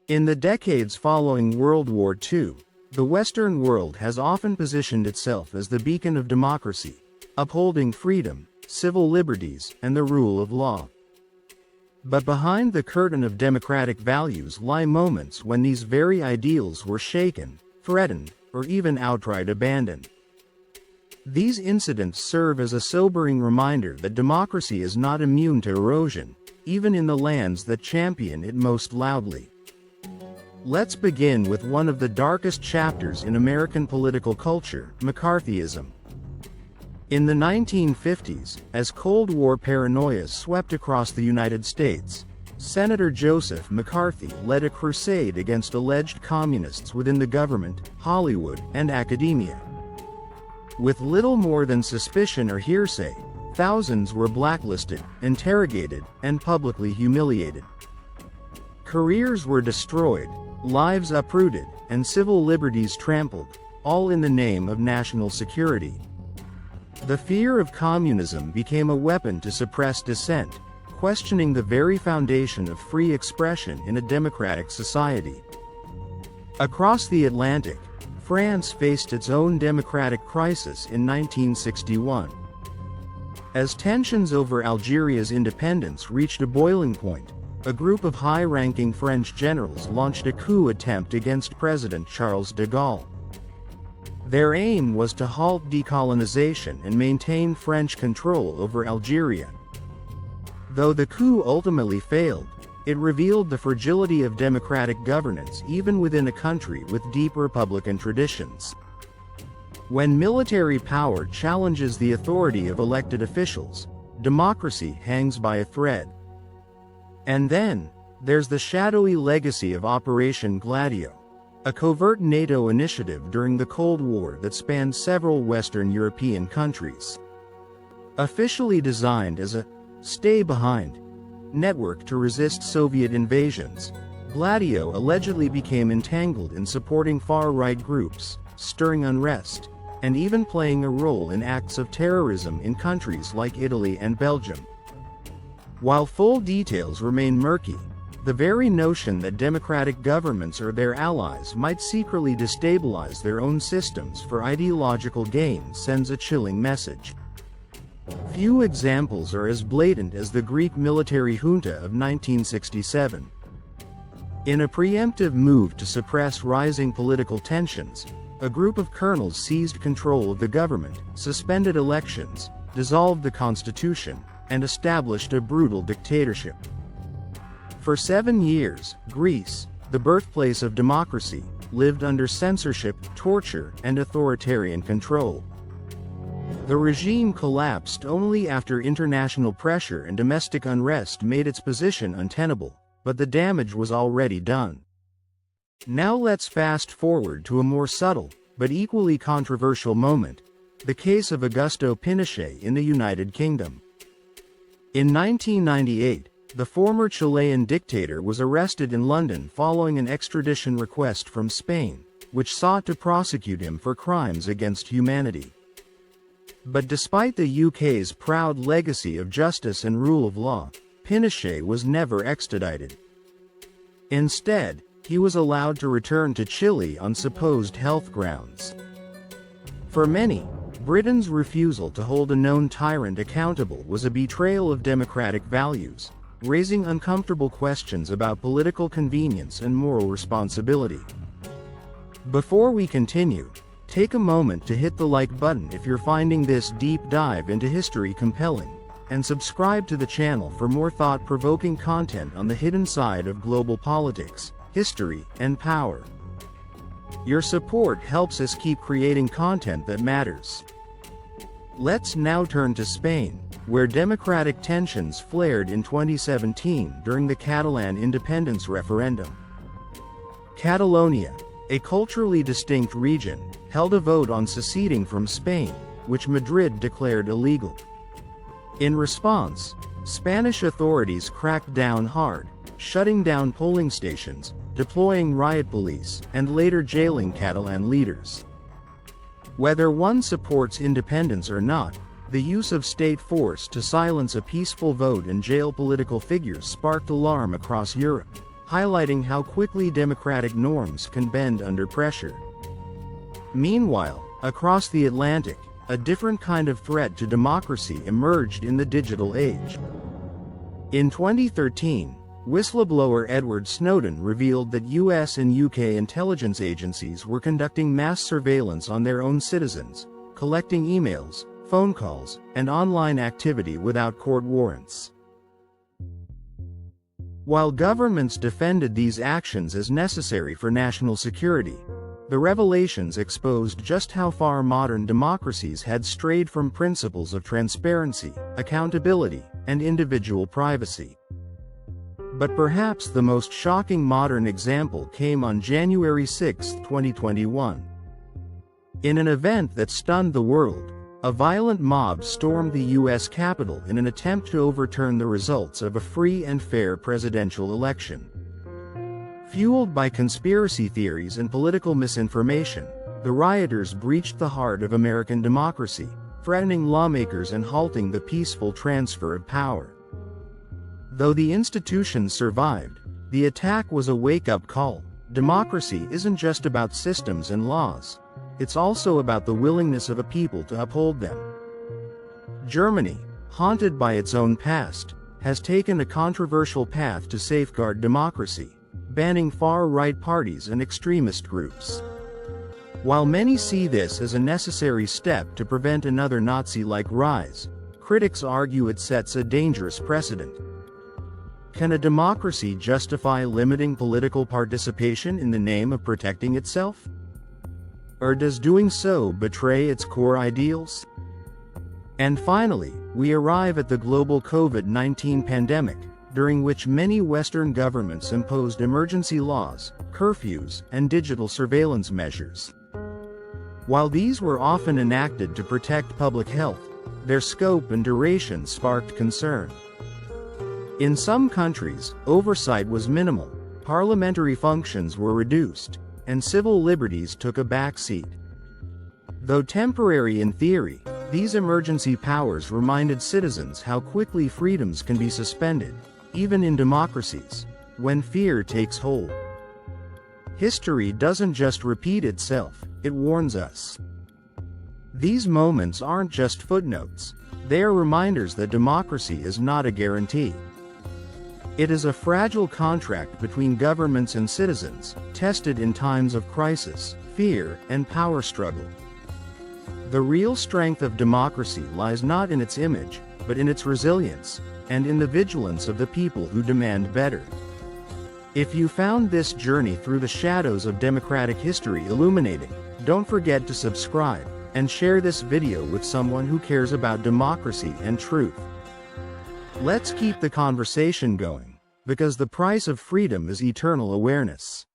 In the decades following World War II, the Western world has often positioned itself as the beacon of democracy, upholding freedom, civil liberties, and the rule of law. But behind the curtain of democratic values lie moments when these very ideals were shaken, threatened, or even outright abandoned. These incidents serve as a sobering reminder that democracy is not immune to erosion, even in the lands that champion it most loudly. Let's begin with one of the darkest chapters in American political culture, McCarthyism. In the 1950s, as Cold War paranoia swept across the United States, Senator Joseph McCarthy led a crusade against alleged communists within the government, Hollywood, and academia. With little more than suspicion or hearsay, thousands were blacklisted, interrogated, and publicly humiliated. Careers were destroyed, lives uprooted, and civil liberties trampled, all in the name of national security. The fear of communism became a weapon to suppress dissent, questioning the very foundation of free expression in a democratic society. Across the Atlantic, France faced its own democratic crisis in 1961. As tensions over Algeria's independence reached a boiling point, a group of high-ranking French generals launched a coup attempt against President Charles de Gaulle. Their aim was to halt decolonization and maintain French control over Algeria. Though the coup ultimately failed, it revealed the fragility of democratic governance even within a country with deep republican traditions. When military power challenges the authority of elected officials, democracy hangs by a thread. And then, there's the shadowy legacy of Operation Gladio, a covert NATO initiative during the Cold War that spanned several Western European countries. Officially designed as a stay-behind network to resist Soviet invasions, Gladio allegedly became entangled in supporting far-right groups, stirring unrest, and even playing a role in acts of terrorism in countries like Italy and Belgium. While full details remain murky, the very notion that democratic governments or their allies might secretly destabilize their own systems for ideological gain sends a chilling message. Few examples are as blatant as the Greek military junta of 1967. In a preemptive move to suppress rising political tensions, a group of colonels seized control of the government, suspended elections, dissolved the constitution, and established a brutal dictatorship. For 7 years, Greece, the birthplace of democracy, lived under censorship, torture, and authoritarian control. The regime collapsed only after international pressure and domestic unrest made its position untenable, but the damage was already done. Now let's fast forward to a more subtle, but equally controversial moment, the case of Augusto Pinochet in the United Kingdom. In 1998, the former Chilean dictator was arrested in London following an extradition request from Spain, which sought to prosecute him for crimes against humanity. But despite the UK's proud legacy of justice and rule of law, Pinochet was never extradited. Instead, he was allowed to return to Chile on supposed health grounds. For many, Britain's refusal to hold a known tyrant accountable was a betrayal of democratic values, raising uncomfortable questions about political convenience and moral responsibility. Before we continue, take a moment to hit the like button if you're finding this deep dive into history compelling, and subscribe to the channel for more thought-provoking content on the hidden side of global politics, history, and power. Your support helps us keep creating content that matters. Let's now turn to Spain, where democratic tensions flared in 2017 during the Catalan independence referendum. Catalonia, a culturally distinct region, held a vote on seceding from Spain, which Madrid declared illegal. In response, Spanish authorities cracked down hard, shutting down polling stations, deploying riot police, and later jailing Catalan leaders. Whether one supports independence or not, the use of state force to silence a peaceful vote and jail political figures sparked alarm across Europe, highlighting how quickly democratic norms can bend under pressure. Meanwhile, across the Atlantic, a different kind of threat to democracy emerged in the digital age. In 2013, whistleblower Edward Snowden revealed that US and UK intelligence agencies were conducting mass surveillance on their own citizens, collecting emails, phone calls, and online activity without court warrants. While governments defended these actions as necessary for national security, the revelations exposed just how far modern democracies had strayed from principles of transparency, accountability, and individual privacy. But perhaps the most shocking modern example came on January 6, 2021. In an event that stunned the world, a violent mob stormed the U.S. Capitol in an attempt to overturn the results of a free and fair presidential election. Fueled by conspiracy theories and political misinformation, the rioters breached the heart of American democracy, threatening lawmakers and halting the peaceful transfer of power. Though the institutions survived, the attack was a wake-up call. Democracy isn't just about systems and laws. It's also about the willingness of a people to uphold them. Germany, haunted by its own past, has taken a controversial path to safeguard democracy, banning far-right parties and extremist groups. While many see this as a necessary step to prevent another Nazi-like rise, critics argue it sets a dangerous precedent. Can a democracy justify limiting political participation in the name of protecting itself? Or does doing so betray its core ideals? And finally, we arrive at the global COVID-19 pandemic, during which many Western governments imposed emergency laws, curfews, and digital surveillance measures. While these were often enacted to protect public health, their scope and duration sparked concern. In some countries, oversight was minimal, parliamentary functions were reduced, and civil liberties took a back seat. Though temporary in theory, these emergency powers reminded citizens how quickly freedoms can be suspended, even in democracies, when fear takes hold. History doesn't just repeat itself, it warns us. These moments aren't just footnotes, they are reminders that democracy is not a guarantee. It is a fragile contract between governments and citizens, tested in times of crisis, fear, and power struggle. The real strength of democracy lies not in its image, but in its resilience, and in the vigilance of the people who demand better. If you found this journey through the shadows of democratic history illuminating, don't forget to subscribe, and share this video with someone who cares about democracy and truth. Let's keep the conversation going, because the price of freedom is eternal awareness.